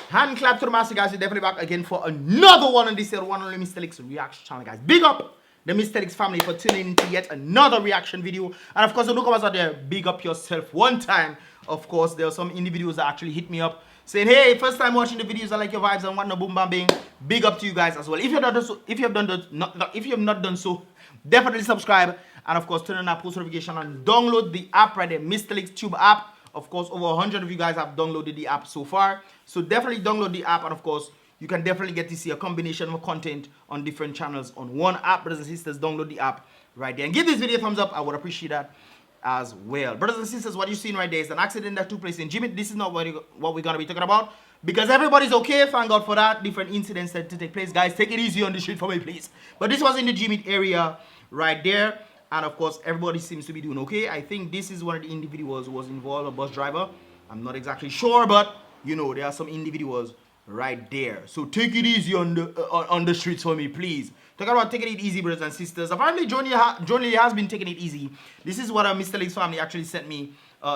Hand clap to the master, guys. We're definitely back again for another one on this here one only Mystelics reaction channel, guys. Big up the Mystelics family for tuning into yet another reaction video. And of course, the newcomers out there, big up yourself one time. Of course, there are some individuals that actually hit me up saying, hey, first time watching the videos, I like your vibes and whatnot, boom bam bing. Big up to you guys as well. If you have not done so, definitely subscribe and of course turn on that post notification and download the app right there, Mystelics Tube app. Of course, over 100 of you guys have downloaded the app so far. So definitely download the app, and of course, you can definitely get to see a combination of content on different channels on one app. Brothers and sisters, download the app right there. And give this video a thumbs up. I would appreciate that as well. Brothers and sisters, what you're seeing right there is an accident that took place in Jimmy. This is not what we're going to be talking about, because everybody's okay. Thank God for that. Different incidents that to take place. Guys, take it easy on the street for me, please. But this was in the Jimmy area right there. And of course, everybody seems to be doing okay. I think this is one of the individuals who was involved, a bus driver. I'm not exactly sure, but you know, there are some individuals right there. So take it easy on the streets for me, please. Talking about taking it easy, brothers and sisters. Apparently, Johnny has been taking it easy. This is what a Mystelics family actually sent me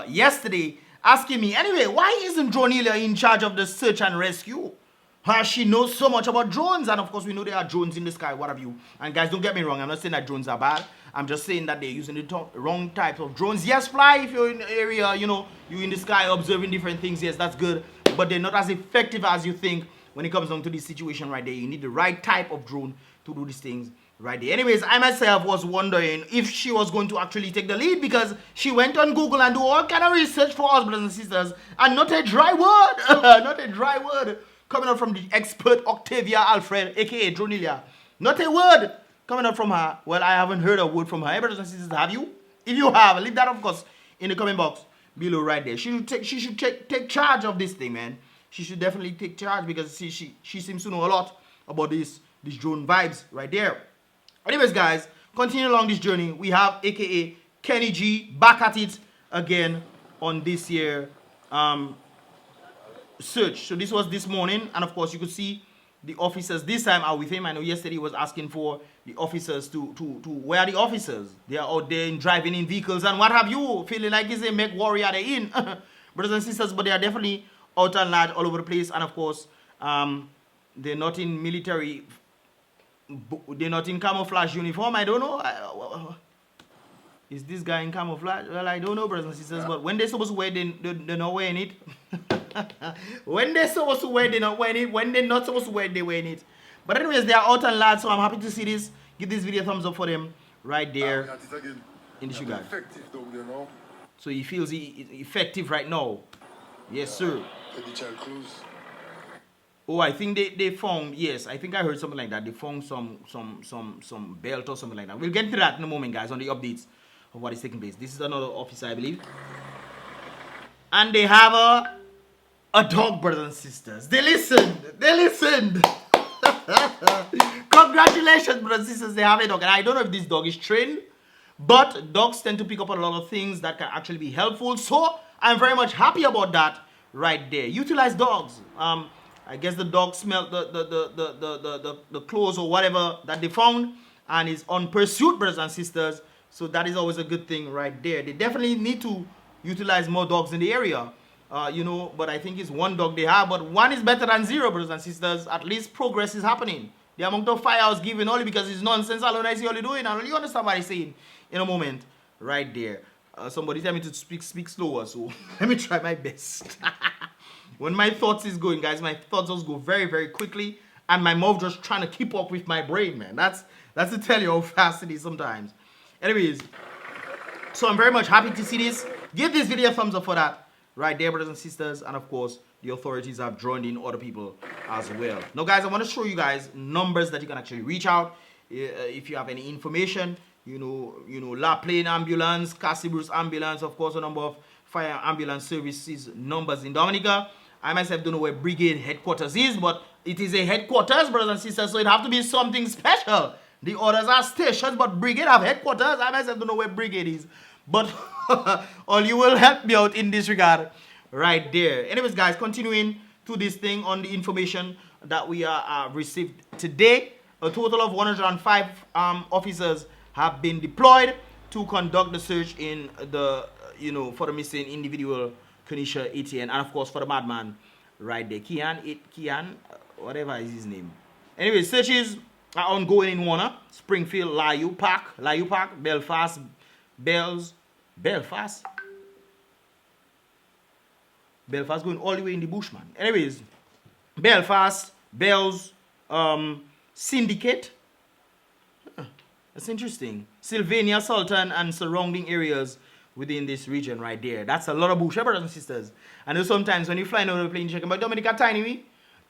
yesterday, asking me, anyway, why isn't Jonelia in charge of the search and rescue? She knows so much about drones, and of course we know there are drones in the sky, what have you. And guys, don't get me wrong, I'm not saying that drones are bad. I'm just saying that they're using the wrong types of drones. Yes, fly if you're in the area, you know, you're in the sky observing different things. Yes, that's good. But they're not as effective as you think when it comes down to this situation right there. You need the right type of drone to do these things right there. Anyways, I myself was wondering if she was going to actually take the lead, because she went on Google and do all kind of research for us, brothers and sisters, and not a dry word, not a dry word coming out from the expert Octavia Alfred, aka Dronelia. Not a word coming out from her. Well, I haven't heard a word from her. Hey, brothers and sisters, have you? If you have, leave that, of course, in the comment box below right there. She should take charge of this thing, man. She should definitely take charge, because she seems to know a lot about these drone vibes right there. Anyways, guys, continue along this journey. We have aka Kenny G back at it again on this year search. So this was this morning, and of course you could see the officers this time are with him. I know yesterday he was asking for the officers to where are the officers? They are out there driving in vehicles and what have you, feeling like it's a make warrior they in. Brothers and sisters, but they are definitely out and large all over the place. And of course they're not in military, they're not in camouflage uniform. I don't know. Is this guy in camouflage? Well, I don't know, brothers and sisters, but when they're supposed to wear, they're not wearing it. When they're supposed to wear, they're not wearing it. When they're not supposed to wear, they're wearing it. But anyways, they are out and loud, so I'm happy to see this. Give this video a thumbs up for them right there in the sugar. So he feels effective right now. Yes, sir. Oh, I think they found, yes, I think I heard something like that. They found some belt or something like that. We'll get to that in a moment, guys, on the updates of what is taking place. This is another officer, I believe. And they have a dog, brothers and sisters. They listened. They listened. Congratulations, brothers and sisters. They have a dog. And I don't know if this dog is trained, but dogs tend to pick up on a lot of things that can actually be helpful. So I'm very much happy about that right there. Utilize dogs. I guess the dog smelled the clothes or whatever that they found and is on pursuit, brothers and sisters. So that is always a good thing right there. They definitely need to utilize more dogs in the area, you know, but I think it's one dog they have, but one is better than zero, brothers and sisters. At least progress is happening. The amount of fire I was giving only because it's nonsense alone I see all doing, and you understand what I'm saying in a moment right there. Somebody tell me to speak slower, so let me try my best. When my thoughts is going, guys, my thoughts just go very, very quickly, and my mouth just trying to keep up with my brain, man. That's to tell you how fast it is sometimes. Anyways, so I'm very much happy to see this. Give this video a thumbs up for that right there, brothers and sisters. And of course, the authorities have joined in other people as well. Now, guys, I want to show you guys numbers that you can actually reach out if you have any information. You know, La Plaine Ambulance, Cassibus Ambulance, of course, a number of fire ambulance services numbers in Dominica. I myself don't know where brigade headquarters is, but it is a headquarters, brothers and sisters, so it have to be something special. The others are stations, but brigade have headquarters. I myself don't know where brigade is, but all you will help me out in this regard right there. Anyways, guys, continuing to this thing on the information that we received today, a total of 105 officers have been deployed to conduct the search in the, for the missing individual, Kanisha Etienne, and of course for the MADMAN right there. Whatever is his name. Anyway, searches are ongoing in Warner, Springfield, Layou Park, Belfast, Belfast going all the way in the bush, man. Anyways, Belfast, Bells, Syndicate. That's interesting. Sylvania, Sultan, and surrounding areas within this region right there. That's a lot of bush, brothers and sisters. I know sometimes when you fly over the plane, you check about Dominica tiny, we.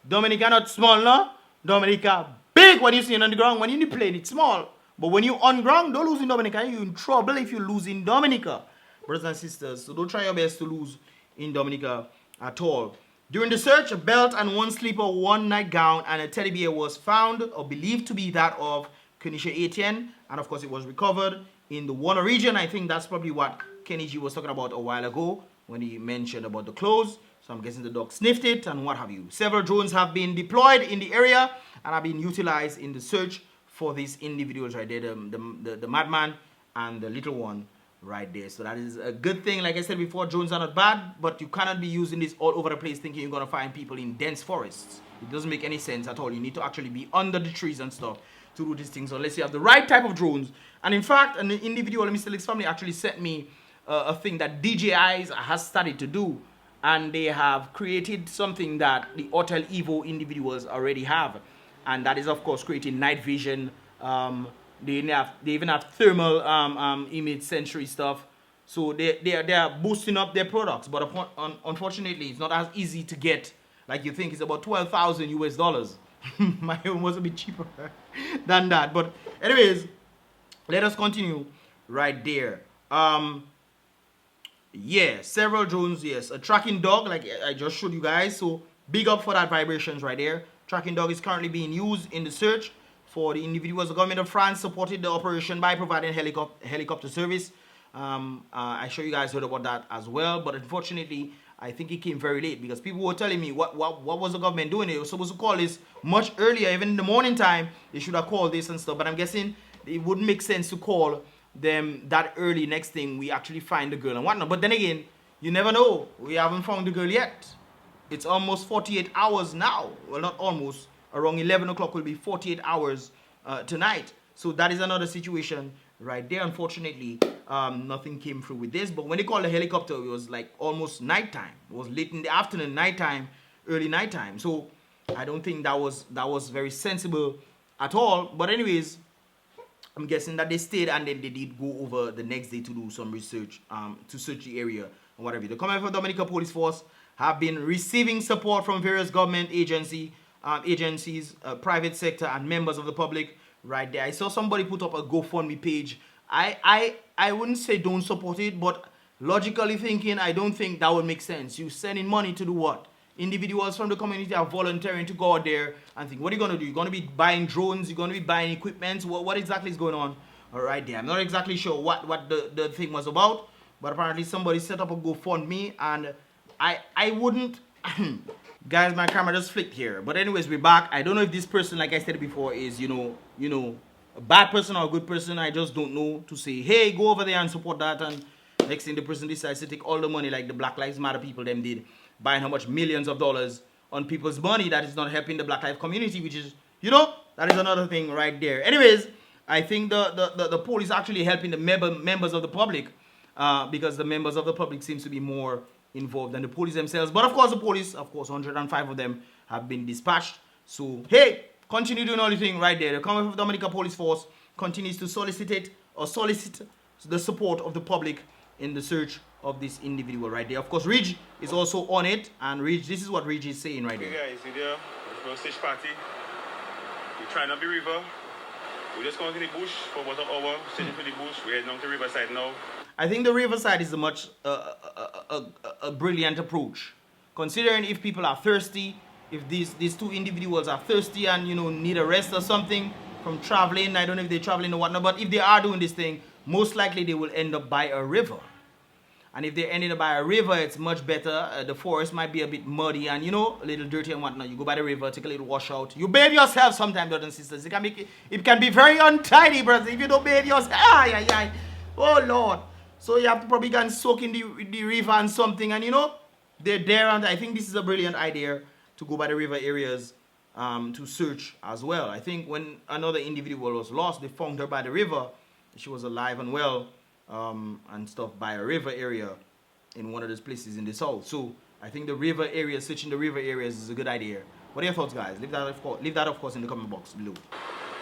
Dominica not small, no? Dominica big when you see it on the ground. When you're in the plane, it's small. But when you're on ground, don't lose in Dominica. You're in trouble if you lose in Dominica, brothers and sisters. So don't try your best to lose in Dominica at all. During the search, a belt and one sleeper, one nightgown, and a teddy bear was found or believed to be that of Kenisha Etienne, and of course it was recovered in the Warner region. I think that's probably what Kenny G was talking about a while ago when he mentioned about the clothes. So I'm guessing the dog sniffed it and what have you. Several drones have been deployed in the area and have been utilized in the search for these individuals right there, the madman and the little one right there. So that is a good thing. Like I said before, drones are not bad, but you cannot be using this all over the place thinking you're going to find people in dense forests. It doesn't make any sense at all. You need to actually be under the trees and stuff to do these things unless you have the right type of drones. And in fact, an individual in Mystelics family actually sent me a thing that DJI's has started to do, and they have created something that the Hotel Evo individuals already have, and that is of course creating night vision. They even have thermal image sensory stuff. So they are boosting up their products, but unfortunately it's not as easy to get like you think. It's about $12,000 US. My own was a bit cheaper than that. But anyways, let us continue right there. Yeah, several drones, yes. A tracking dog, like I just showed you guys. So big up for that vibrations right there. Tracking dog is currently being used in the search for the individuals. The government of France supported the operation by providing helicopter service. I sure you guys heard about that as well, but unfortunately I think it came very late because people were telling me what was the government doing. They were supposed to call this much earlier, even in the morning time. They should have called this and stuff, but I'm guessing it wouldn't make sense to call them that early. Next thing we actually find the girl and whatnot. But then again, you never know. We haven't found the girl yet. It's almost 48 hours now. Well, not almost. Around 11 o'clock will be 48 hours tonight. So that is another situation right there. Unfortunately, nothing came through with this. But when they called the helicopter, it was like almost nighttime. It was late in the afternoon, nighttime, early nighttime. So I don't think that was very sensible at all. But anyways, I'm guessing that they stayed and then they did go over the next day to do some research, to search the area and whatever. The Command for Dominica Police Force have been receiving support from various government agencies, private sector, and members of the public right there. I saw somebody put up a GoFundMe page. I wouldn't say don't support it, but logically thinking, I don't think that would make sense. You sending money to do what? Individuals from the community are volunteering to go out there and think, what are you going to do? You're going to be buying drones? You're going to be buying equipment? What exactly is going on right there? I'm not exactly sure what the thing was about, but apparently somebody set up a GoFundMe, and I wouldn't... Guys, my camera just flicked here. But anyways, we're back. I don't know if this person, like I said before, is, you know, a bad person or a good person. I just don't know to say, hey, go over there and support that. And next thing the person decides to take all the money like the Black Lives Matter people them did, buying how much millions of dollars on people's money that is not helping the Black Lives community, which is, you know, that is another thing right there. Anyways, I think the police actually helping the members of the public because the members of the public seems to be more involved than the police themselves. But of course the police, 105 of them have been dispatched. So hey, continue doing all the thing right there. The Command of Dominica Police Force continues to solicit the support of the public in the search of this individual right there. Of course, Ridge is also on it, and Ridge, this is what Ridge is saying right there. Okay guys, you there? We're stage party. We're trying up the river. We're just going to the bush for about an hour, searching for the bush. We're heading down to the riverside now. I think the riverside is a much a brilliant approach, considering if people are thirsty, if these two individuals are thirsty and, you know, need a rest or something from traveling. I don't know if they're traveling or whatnot, but if they are doing this thing, most likely they will end up by a river. And if they're ending up by a river, it's much better. The forest might be a bit muddy and, you know, a little dirty and whatnot. You go by the river, take a little wash out. You bathe yourself sometimes, brothers and sisters. It can be very untidy, brothers, if you don't bathe yourself. Oh Lord. So you have to probably go and soak in the river and something, and, you know, they're there, and I think this is a brilliant idea to go by the river areas to search as well. I think when another individual was lost, they found her by the river. She was alive and well and stuff by a river area in one of those places in the south. So I think the river area, searching the river areas is a good idea. What are your thoughts, guys? Leave that of course in the comment box below.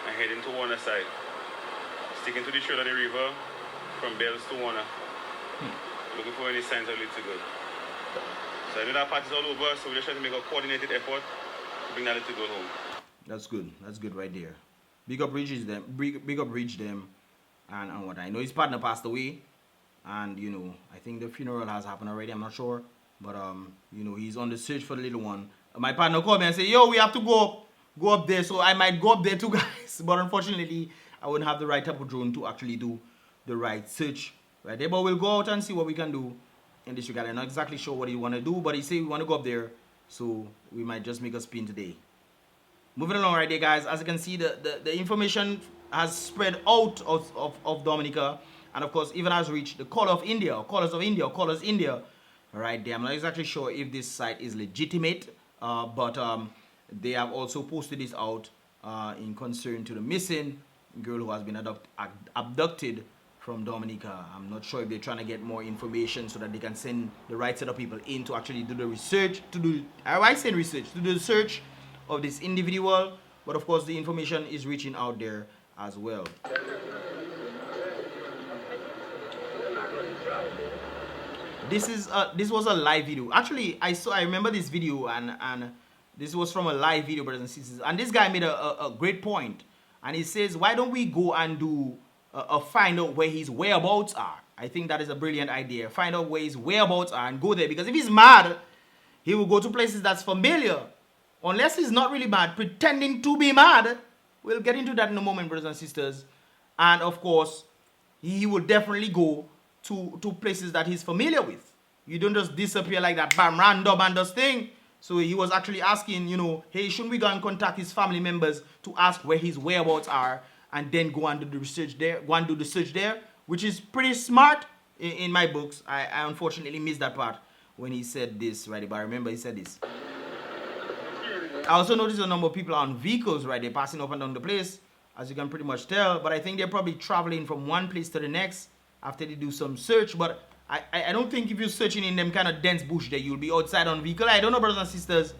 And heading to Warner side. Sticking to the shore of the river from Bells to Warner. Looking for any signs of little girl. So I know that part is all over, so we're just trying to make a coordinated effort to bring that little girl home. That's good. That's good right there. Big up reaches them. Big up reach them. And what I know, his partner passed away. And, you know, I think the funeral has happened already. I'm not sure. But, you know, he's on the search for the little one. My partner called me and said, yo, we have to go up there. So I might go up there too, guys. But unfortunately, I wouldn't have the right type of drone to actually do the right search right there. But we'll go out and see what we can do in this regard. I'm not exactly sure what he want to do, but he said we want to go up there. So we might just make a spin today. Moving along right there, guys. As you can see, the information has spread out of Dominica. And of course, even has reached the Call of India, or Callers of India, or Callers India right there. I'm not exactly sure if this site is legitimate, but they have also posted this out in concern to the missing girl who has been abducted from Dominica. I'm not sure if they're trying to get more information so that they can send the right set of people in to actually do the research, to do the search of this individual. But of course, the information is reaching out there as well. This was a live video. Actually, I remember this video, and this was from a live video, brothers and sisters. And this guy made a great point, and he says, why don't we go and do find out where his whereabouts are? I think that is a brilliant idea. Find out where his whereabouts are and go there, because if he's mad, he will go to places that's familiar. Unless he's not really mad, pretending to be mad. We'll get into that in a moment, brothers and sisters. And of course, he will definitely go to places that he's familiar with. You don't just disappear like that, bam, random and this thing. So he was actually asking, you know, hey, shouldn't we go and contact his family members to ask where his whereabouts are, and then go and do the research there, go and do the search there, which is pretty smart in my books. I unfortunately missed that part when he said this, right? But I remember he said this. I also noticed a number of people on vehicles, right? They're passing up and down the place, as you can pretty much tell. But I think they're probably traveling from one place to the next after they do some search. But I don't think if you're searching in them kind of dense bush there, you'll be outside on vehicle. I don't know, brothers and sisters.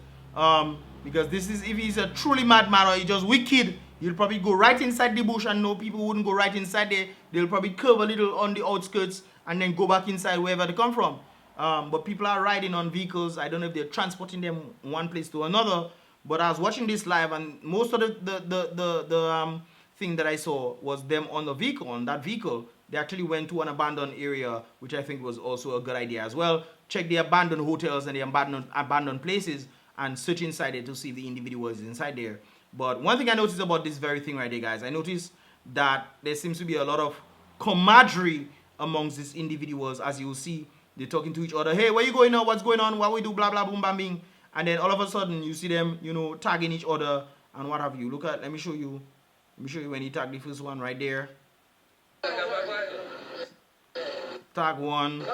Because this is, if he's a truly madman or he's just wicked, he'll probably go right inside the bush, and no, people wouldn't go right inside there. They'll probably curve a little on the outskirts and then go back inside wherever they come from. But people are riding on vehicles. I don't know if they're transporting them one place to another. But I was watching this live, and most of the thing that I saw was them on the vehicle, on that vehicle. They actually went to an abandoned area, which I think was also a good idea as well. Check the abandoned hotels and the abandoned places and search inside it to see if the individual is inside there. But one thing I noticed about this very thing right there, guys, I noticed that there seems to be a lot of camaraderie amongst these individuals. As you will see, they're talking to each other. Hey, where you going now? What's going on? What we do? Blah, blah, boom, bam, bing. And then all of a sudden, you see them, you know, tagging each other and what have you. Look at, let me show you when he tagged the first one right there. Tag one,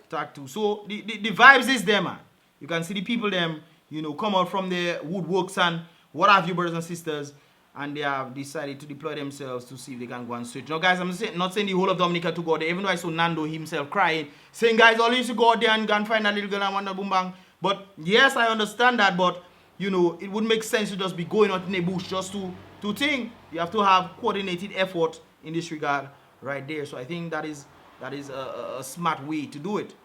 tag two. So the vibes is there, man. You can see the people them, you know, come out from the woodworks and what have you, brothers and sisters, and they have decided to deploy themselves to see if they can go and search. Now, guys, I'm not saying the whole of Dominica to go there, even though I saw Nando himself crying, saying, guys, all you should go out there and go and find a little girl and want to boom bang. But yes, I understand that, but you know, it wouldn't make sense to just be going out in the bush just to think. You have to have coordinated effort in this regard right there. So I think that is a smart way to do it.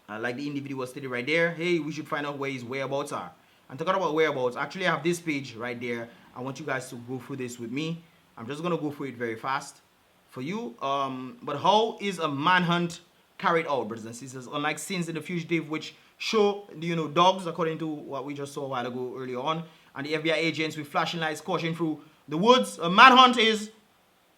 Like the individual stated right there, hey, we should find out where his whereabouts are. And talking about whereabouts, actually I have this page right there. I want you guys to go through this with me. I'm just gonna go through it very fast for you. But how is a manhunt carried out, brothers and sisters? Unlike scenes in The Fugitive, which show, you know, dogs, according to what we just saw a while ago earlier on, and the FBI agents with flashing lights scorching through the woods, a manhunt is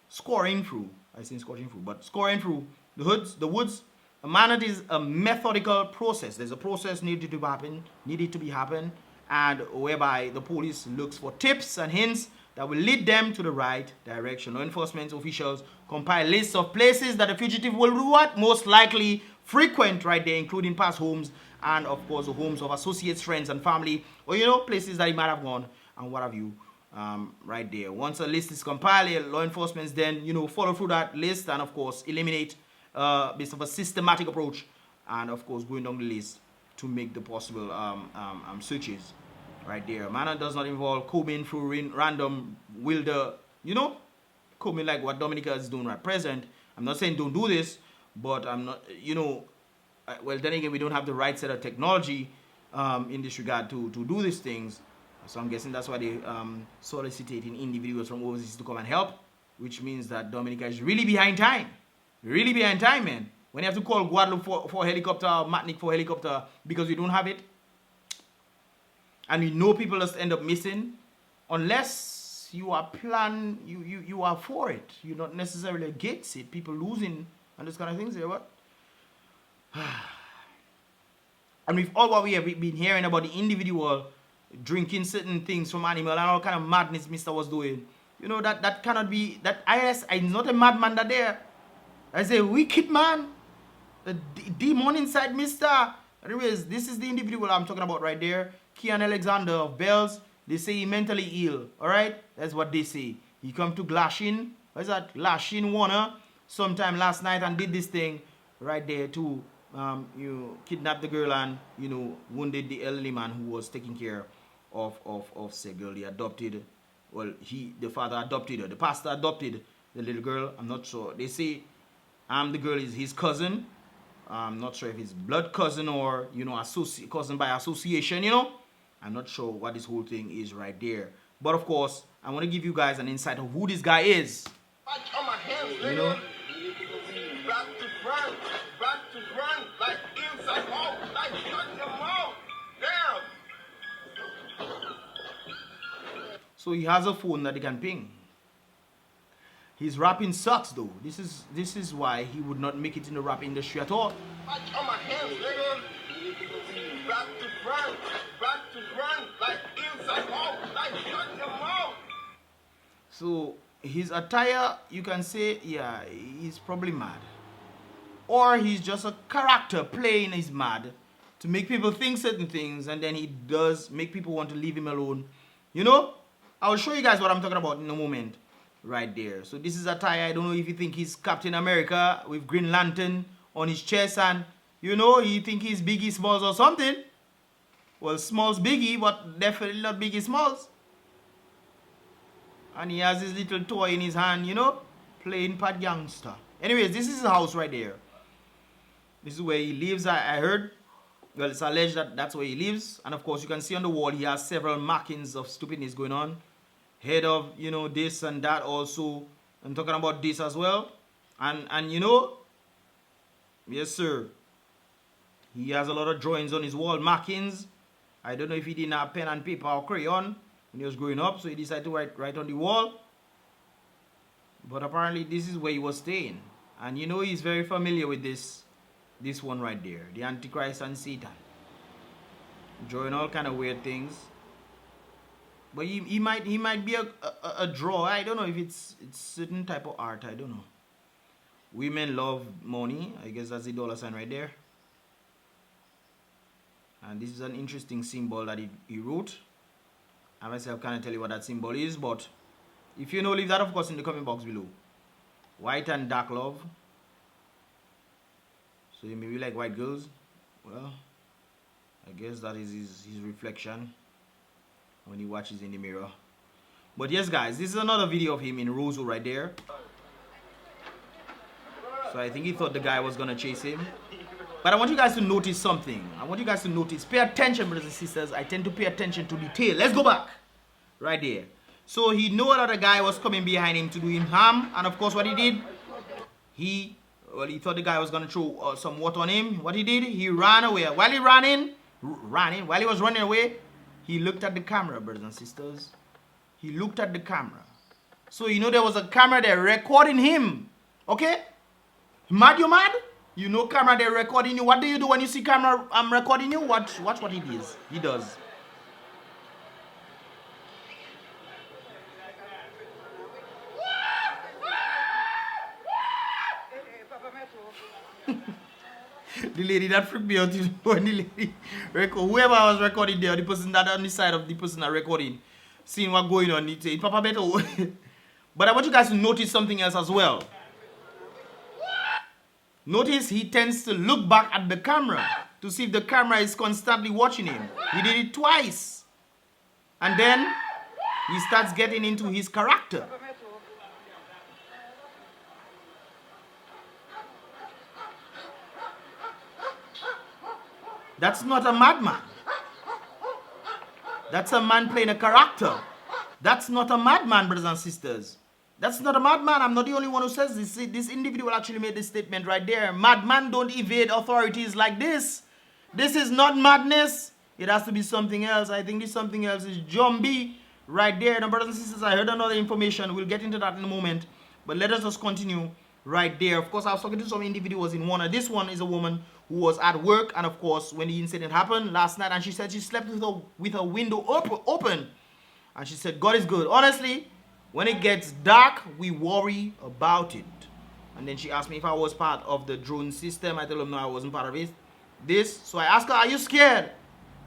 scoring through. I say scorching through, but scoring through the woods. A manhunt is a methodical process. There's a process needed to be happen, and whereby the police looks for tips and hints that will lead them to the right direction. Law enforcement officials compile lists of places that the fugitive will do what? Most likely frequent right there, including past homes and of course the homes of associates, friends, and family, or you know, places that he might have gone and what have you. Right there. Once a list is compiled, law enforcement then, you know, follow through that list and of course eliminate based of a systematic approach, and of course going down the list to make the possible searches. Right there. Manner does not involve combing through random wilder, you know, combing like what Dominica is doing right present. I'm not saying don't do this, but I'm not, you know, well then again we don't have the right set of technology in this regard to do these things. So I'm guessing that's why they soliciting individuals from overseas to come and help, which means that Dominica is really behind time. Really behind time, man. When you have to call Guadeloupe for a helicopter, Martinique for a helicopter, because you don't have it. And you know people just end up missing. Unless you are you are for it. You're not necessarily against it. People losing and those kind of things here, what? And with all what we have been hearing about the individual drinking certain things from animal and all kind of madness Mr. was doing, you know, that cannot be, that I'm not a madman that there. I say wicked man, the demon inside Mr. Anyways, this is the individual I'm talking about right there. Kian Alexander of Bells. They say he mentally ill. Alright? That's what they say. He come to Glashin. What is that? Glashin Warner sometime last night and did this thing right there to you kidnap the girl and, you know, wounded the elderly man who was taking care of said girl. He adopted, well, the father adopted her. The pastor adopted the little girl. I'm not sure. They say the girl is his cousin. I'm not sure if it's blood cousin or, you know, cousin by association, you know. I'm not sure what this whole thing is right there. But of course, I want to give you guys an insight of who this guy is. On my hands, you know? Back to front, like inside out, like shut your mouth. Damn. So he has a phone that he can ping. His rapping sucks though. This is why he would not make it in the rap industry at all. On my hands, nigga. Back to front, like inside out, like shut your mouth. So his attire, you can say, yeah, he's probably mad. Or he's just a character playing his mad to make people think certain things, and then he does make people want to leave him alone. You know? I'll show you guys what I'm talking about in a moment. Right there. So this is attire. I don't know if you think he's Captain America with Green Lantern on his chest and, you know, you think he's Biggie Smalls or something. Well, Smalls Biggie, but definitely not Biggie Smalls. And he has his little toy in his hand, you know, playing Pat Gangster. Anyways, this is his house right there. This is where he lives, I heard. Well, it's alleged that that's where he lives. And of course, you can see on the wall, he has several markings of stupidness going on. Head of, you know, this and that also. I'm talking about this as well. And you know, yes, sir. He has a lot of drawings on his wall, markings. I don't know if he didn't have pen and paper or crayon when he was growing up, so he decided to write on the wall. But apparently this is where he was staying. And you know he's very familiar with this one right there. The Antichrist and Satan. Drawing all kind of weird things. But he might be a drawer. I don't know if it's certain type of art. I don't know. Women love money. I guess that's the dollar sign right there. And this is an interesting symbol that he wrote. I myself can't tell you what that symbol is, but if you know, leave that of course in the comment box below. White and dark love. So you may be like white girls. Well, I guess that is his reflection when he watches in the mirror. But yes guys, this is another video of him in Roseau right there. So I think he thought the guy was gonna chase him. But I want you guys to notice something. I want you guys to notice. Pay attention, brothers and sisters. I tend to pay attention to detail. Let's go back. Right there. So he knew that the guy was coming behind him to do him harm. And of course what he did, he thought the guy was going to throw some water on him. What he did, he ran away. While he while he was running away, he looked at the camera, brothers and sisters. He looked at the camera. So you know there was a camera there recording him. Okay? Mad you mad? You know camera there recording you. What do you do when you see camera recording you? Watch what he does. He does. The lady that freaked me out when the lady whoever was recording there, the person that on the side of the person that recording, seeing what going on, it saying, Papa better. But I want you guys to notice something else as well. Notice he tends to look back at the camera to see if the camera is constantly watching him. He did it twice. And then he starts getting into his character. That's not a madman. That's a man playing a character. That's not a madman, brothers and sisters. That's not a madman. I'm not the only one who says this. This individual actually made this statement right there. Madman don't evade authorities like this. This is not madness. It has to be something else. I think this something else is Jumbie right there. Now, brothers and sisters, I heard another information. We'll get into that in a moment. But let us just continue right there. Of course, I was talking to some individuals in Warner. This one is a woman who was at work. And, of course, when the incident happened last night, and she said she slept with her window open. And she said, God is good. Honestly, when it gets dark, we worry about it. And then she asked me if I was part of the drone system. I told her no, I wasn't part of it. So I asked her, are you scared?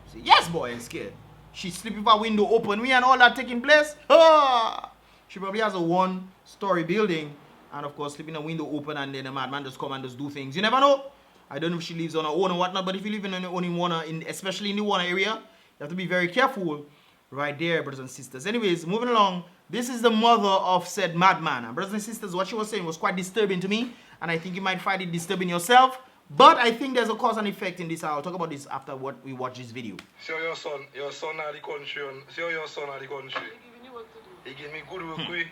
She said, yes, boy, I'm scared. She's sleeping with her window open. We and all that taking place. Ah! She probably has a one-story building. And, of course, sleeping a window open and then a madman just come and just do things. You never know. I don't know if she lives on her own or whatnot. But if you live on your own in Warner, especially in the Warner area, you have to be very careful. Right there, brothers and sisters. Anyways, moving along. This is the mother of said madman. And brothers and sisters, what she was saying was quite disturbing to me. And I think you might find it disturbing yourself. But I think there's a cause and effect in this. I'll talk about this after what we watch this video. So your son at the country. So your son at the country. He giving you work to do. He give me good work. Yeah.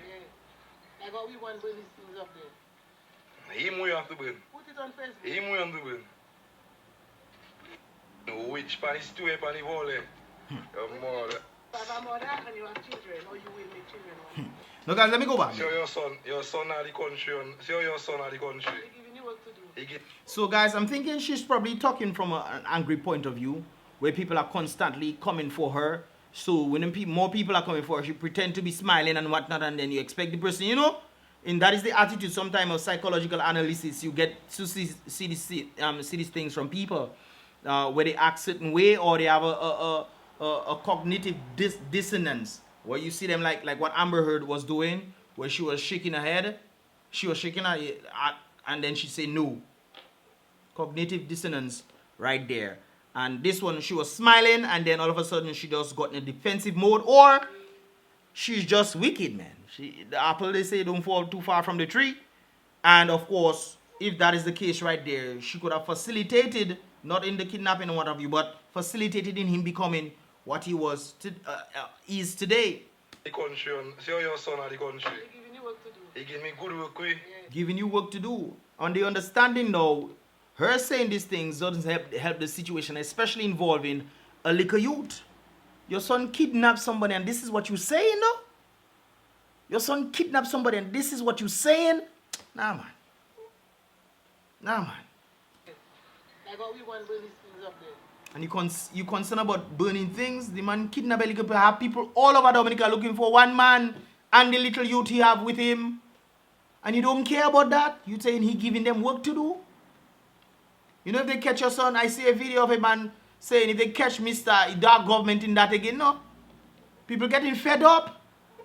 Like how we want to burn these things up there. Him we have to burn. Put it on Facebook. Him we have to burn. No witch pan is too up on the wall there. Your mother. Papa, mother, and you have children, or you will make children. No, guys, let me go back. So your son at the country. So your son at the country. He giving you work to do. So, guys, I'm thinking she's probably talking from an angry point of view, where people are constantly coming for her. So when more people are coming for her, she pretend to be smiling and whatnot, and then you expect the person, you know, and that is the attitude sometimes of psychological analysis. You get to see these things from people where they act certain way, or they have a cognitive dissonance, where you see them like what Amber Heard was doing, where she was shaking her head, and then she said no. Cognitive dissonance right there. And this one, she was smiling, and then all of a sudden she just got in a defensive mode, or she's just wicked, man. The apple, they say, don't fall too far from the tree. And of course, if that is the case right there, she could have facilitated, not in the kidnapping or what have you, but facilitated in him becoming what he is today. The country. So your son at the country. He giving you work to do. He give me good work. Yeah. Giving you work to do. On the understanding, though, her saying these things doesn't help the situation, especially involving a little youth. Your son kidnapped somebody and this is what you're saying, no? Your son kidnapped somebody and this is what you're saying? Nah, man. Nah, man. Like how we want to burn these things up there. And you concerned about burning things? The man kidnapped a little people. Have people all over Dominica looking for one man and the little youth he have with him. And you don't care about that? You saying he giving them work to do? You know, if they catch your son, I see a video of a man saying if they catch Mr. Dark Government in that again, no. People getting fed up.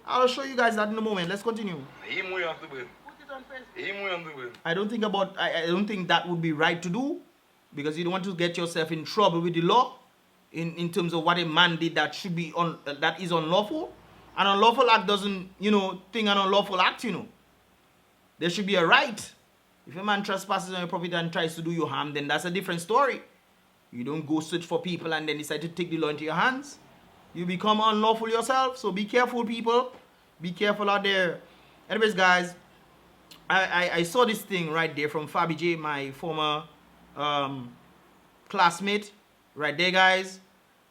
I'll show you guys that in a moment. Let's continue. Him we have to burn. Put it on Facebook. Him we have to burn. I don't think that would be right to do, because you don't want to get yourself in trouble with the law in terms of what a man did that should be that is unlawful. An unlawful act doesn't, think an unlawful act, There should be a right. If a man trespasses on your property and tries to do you harm, then that's a different story. You don't go search for people and then decide to take the law into your hands. You become unlawful yourself. So be careful, people. Be careful out there. Anyways, guys, I saw this thing right there from Fabi J, my former classmate. Right there, guys.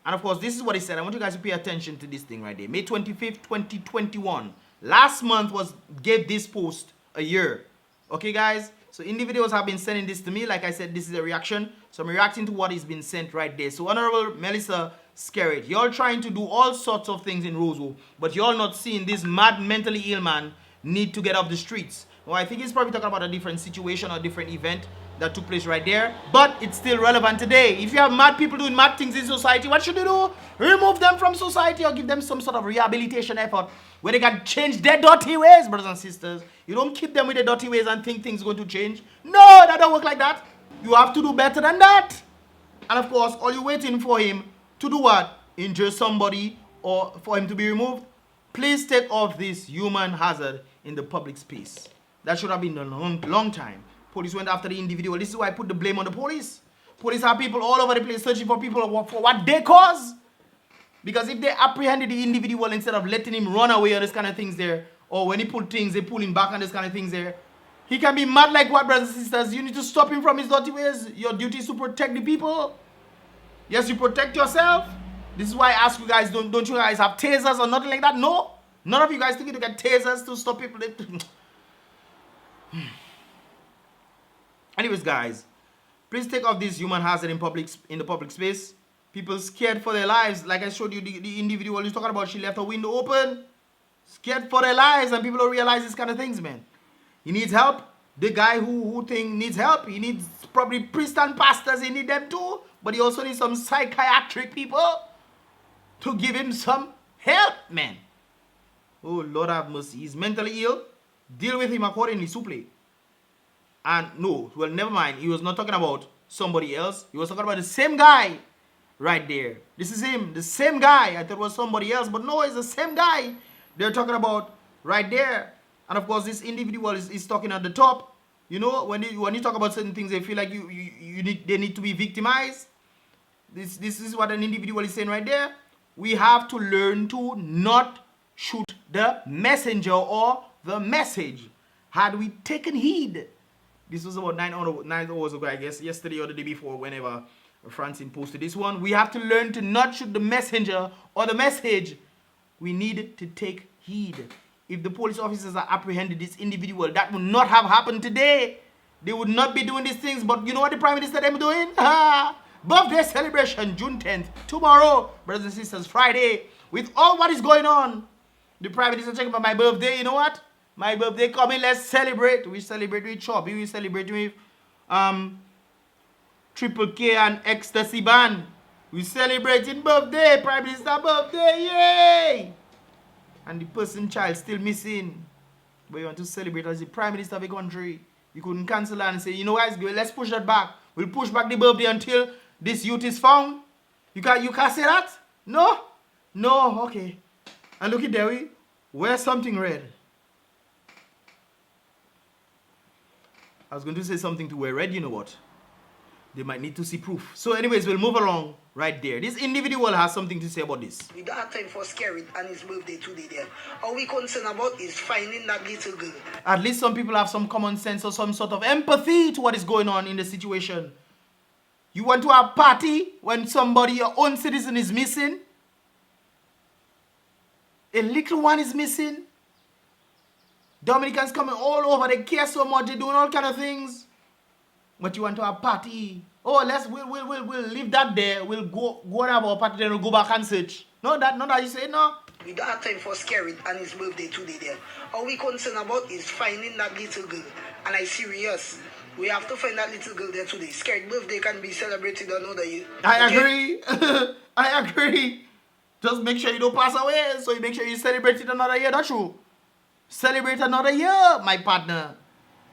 And of course, this is what he said. I want you guys to pay attention to this thing right there. May 25th, 2021. Last month gave this post a year. Okay, guys? So individuals have been sending this to me. Like I said, this is a reaction. So I'm reacting to what is being sent right there. So Honorable Melissa Skerritt, y'all trying to do all sorts of things in Roseville, but y'all not seeing this mad, mentally ill man need to get off the streets. Well, I think he's probably talking about a different situation or different event. that took place right there, but it's still relevant today. If you have mad people doing mad things in society, what should you do? Remove them from society or give them some sort of rehabilitation effort where they can change their dirty ways, brothers and sisters. You don't keep them with their dirty ways and think things are going to change. No, that don't work like that. You have to do better than that. And of course, all you're waiting for him to do what? Injure somebody or for him to be removed? Please take off this human hazard in the public space. That should have been done a long time. Police went after the individual. This is why I put the blame on the police. Police have people all over the place searching for people for what they cause. Because if they apprehended the individual instead of letting him run away or this kind of things there, or when he pull things, they pull him back and this kind of things there, he can be mad like what, brothers and sisters? You need to stop him from his dirty ways. Your duty is to protect the people. Yes, you protect yourself. This is why I ask you guys, don't you guys have tasers or nothing like that? No. None of you guys think you get tasers to stop people. Anyways, guys, please take off this human hazard in the public space. People scared for their lives. Like I showed you, the individual you're talking about, she left her window open. Scared for their lives, and people don't realize these kind of things, man. He needs help. The guy who needs help. He needs probably priests and pastors. He needs them too. But he also needs some psychiatric people to give him some help, man. Oh, Lord have mercy. He's mentally ill. Deal with him accordingly, supple. And no, well, never mind. He was not talking about somebody else. He was talking about the same guy right there. This is him, the same guy. I thought it was somebody else, but no, it's the same guy they're talking about right there. And of course, this individual is talking at the top. You know, when you talk about certain things, they feel like they need to be victimized. This is what an individual is saying right there. We have to learn to not shoot the messenger or the message. Had we taken heed, this was about 9 hours ago, I guess, yesterday or the day before, whenever Francine posted this one. We have to learn to not shoot the messenger or the message. We need to take heed. If the police officers had apprehended this individual, that would not have happened today. They would not be doing these things. But you know what the Prime Minister them doing? Birthday celebration, June 10th. Tomorrow, brothers and sisters, Friday. With all what is going on, the Prime Minister checking about my birthday. You know what? My birthday coming, let's celebrate. We celebrate with Chubby. We celebrate with Triple K and Ecstasy Band. We celebrating birthday, Prime Minister birthday, yay! And the person child still missing. But you want to celebrate as the Prime Minister of the country. You couldn't cancel that and say, you know guys, let's push that back. We'll push back the birthday until this youth is found. You can't say that? No? No, okay. And look at there, wear something red. I was going to say something to wear red, you know what? They might need to see proof. So anyways, we'll move along right there. This individual has something to say about this. We don't have time for Skerrit and his birthday today there. All we concerned about is finding that little girl. At least some people have some common sense or some sort of empathy to what is going on in the situation. You want to have a party when somebody, your own citizen, is missing? A little one is missing? Dominicans coming all over, they care so much, they're doing all kind of things. But you want to have a party? Oh, we'll leave that there. We'll go and have our party, then we'll go back and search. No, that you say no. We don't have time for Skerrit and his birthday today there. All we concerned about is finding that little girl. And I'm serious. We have to find that little girl there today. Skerrit birthday can be celebrated another year. I agree. I agree. Just make sure you don't pass away. So you make sure you celebrate it another year. That's true. Celebrate another year, my partner.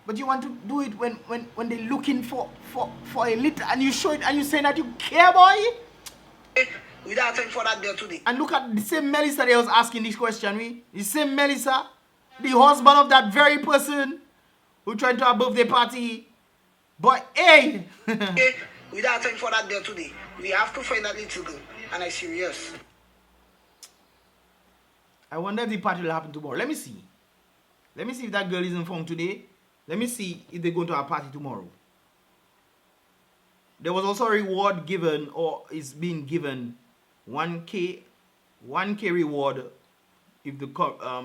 But you want to do it when they're looking for a little, and you show it and you say that you care, boy. We don't have time for that there today. And look at the same Melissa that was asking this question. The same Melissa, the husband of that very person who tried to have a birthday party. But hey, we don't have time for that there today. We have to find that little girl, and I'm serious. I wonder if the party will happen tomorrow. Let me see. Let me see if that girl isn't found today. Let me see if they're going to a party tomorrow. There was also a reward given, or is being given, 1K reward if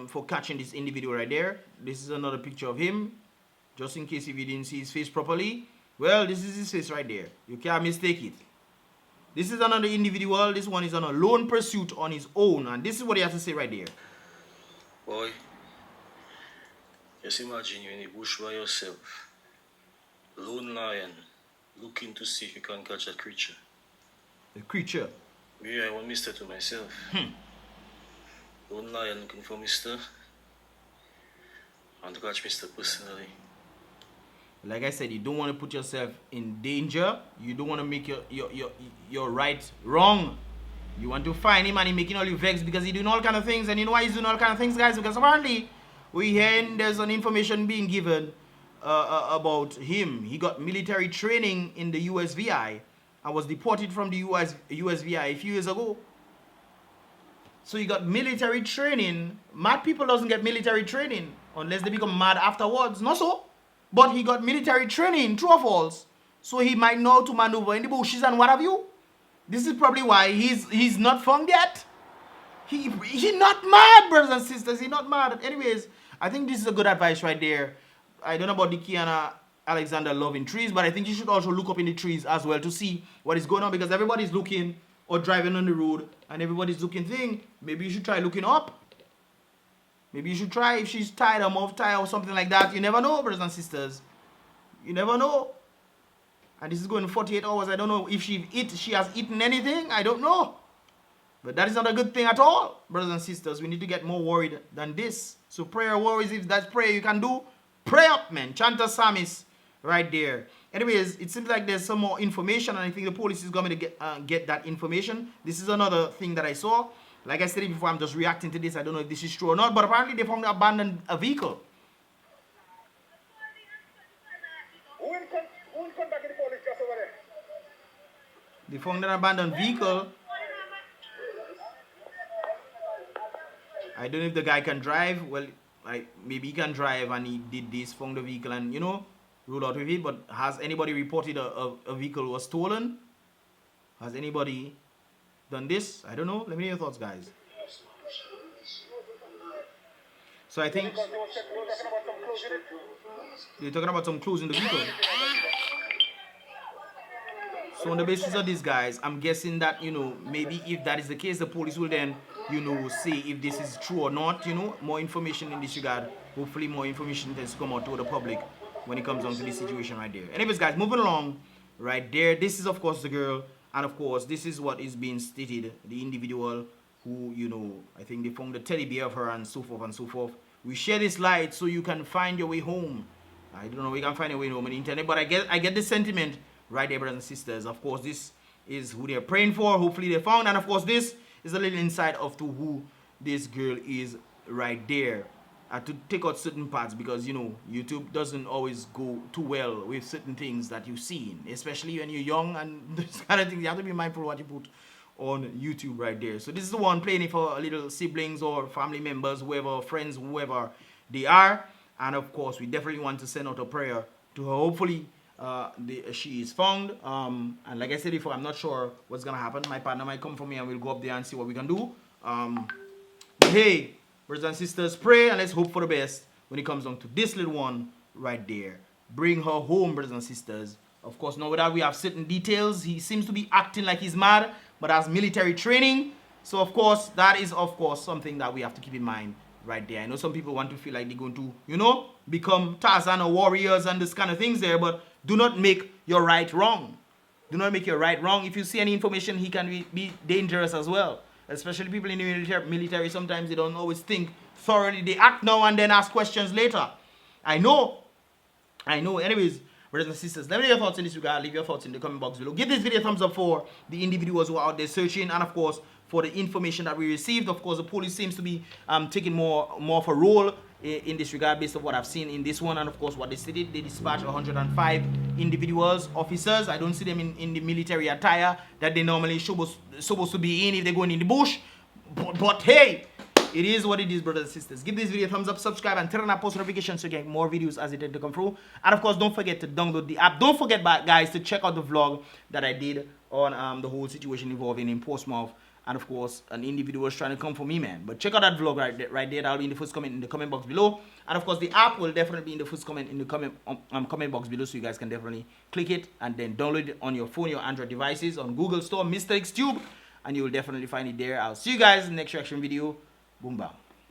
for catching this individual right there. This is another picture of him, just in case if you didn't see his face properly. Well, this is his face right there. You can't mistake it. This is another individual. This one is on a lone pursuit on his own, and this is what he has to say right there. Boy, just imagine you in the bush by yourself. Lone lion looking to see if you can catch a creature. The creature. Yeah, I want Mr. to myself. Lone lion looking for Mr. I want to catch Mr. personally. Like I said, you don't want to put yourself in danger. You don't want to make your right wrong. You want to find him and he's making all you vex because he's doing all kind of things. And you know why he's doing all kind of things, guys? Because apparently we hearing there's an information being given about him. He got military training in the USVI and was deported from the USVI a few years ago. So he got military training. Mad people doesn't get military training unless they become mad afterwards. Not so. But he got military training, true or false. So he might know to maneuver in the bushes and what have you. This is probably why he's not found yet. He not mad, brothers and sisters. He not mad. Anyways, I think this is a good advice right there. I don't know about the Kiana Alexander loving trees, but I think you should also look up in the trees as well to see what is going on because everybody's looking or driving on the road and everybody's looking thing. Maybe you should try looking up. Maybe you should try if she's tied or mouth tie or something like that. You never know, brothers and sisters. You never know. And this is going 48 hours. I don't know if she has eaten anything. I don't know. But that is not a good thing at all, brothers and sisters. We need to get more worried than this. So prayer worries. If that's prayer you can do, pray up, man. Chant a psalmist right there. Anyways, it seems like there's some more information, and I think the police is going to get that information. This is another thing that I saw. Like I said before, I'm just reacting to this. I don't know if this is true or not, but apparently they found abandoned a vehicle. They found an abandoned vehicle. I don't know if the guy can drive. Well, maybe he can drive and he did this, found the vehicle and, you know, ruled out with it. But has anybody reported a vehicle was stolen? Has anybody done this? I don't know. Let me know your thoughts, guys. So I think they're talking about some clues in the vehicle. So on the basis of this, guys, I'm guessing that, you know, maybe if that is the case, the police will then, you know, see if this is true or not, you know, more information in this regard. Hopefully more information tends to come out to the public when it comes down to this situation right there. Anyways, guys, moving along right there. This is, of course, the girl. And, of course, this is what is being stated. The individual who, you know, I think they found the teddy bear of her and so forth and so forth. We share this light so you can find your way home. I don't know, we can find your way home on the internet, but I get the sentiment right there, brothers and sisters. Of course, this is who they're praying for. Hopefully they found. And, of course, this is a little insight of to who this girl is right there. To take out certain parts because, you know, YouTube doesn't always go too well with certain things that you've seen, especially when you're young and this kind of things. You have to be mindful of what you put on YouTube right there. So this is the one playing it for little siblings or family members, whoever, friends, whoever they are. And, of course, we definitely want to send out a prayer to her. Hopefully, she is found. And like I said before, I'm not sure what's going to happen. My partner might come for me and we'll go up there and see what we can do. But hey, brothers and sisters, pray and let's hope for the best when it comes down to this little one right there. Bring her home, brothers and sisters. Of course, now that we have certain details, he seems to be acting like he's mad, but has military training. So, of course, that is, of course, something that we have to keep in mind right there. I know some people want to feel like they're going to, you know, become Tarzan or warriors and this kind of things there, but do not make your right wrong. Do not make your right wrong. If you see any information, he can be dangerous as well. Especially people in the military, sometimes they don't always think thoroughly. They act now and then ask questions later. I know. Anyways, brothers and sisters, let me know your thoughts in this regard. Leave your thoughts in the comment box below. Give this video a thumbs up for the individuals who are out there searching, and of course, for the information that we received. Of course, the police seems to be taking more of a role in this regard based on what I've seen in this one. And of course, what they stated, they dispatched 105 individuals, officers. I don't see them in the military attire that they normally supposed to be in if they're going in the bush. But hey, it is what it is, brothers and sisters. Give this video a thumbs up, subscribe, and turn on that post notifications so you get more videos as they tend to come through. And of course, don't forget to download the app. Don't forget, guys, to check out the vlog that I did on the whole situation involving in Portsmouth. And of course, an individual was trying to come for me, man. But check out that vlog right there. That'll be in the first comment in the comment box below. And of course, the app will definitely be in the first comment in the comment box below, so you guys can definitely click it and then download it on your phone, your Android devices, on Google Store, Mystelics Tube, and you will definitely find it there. I'll see you guys in the next reaction video. Boom, bam.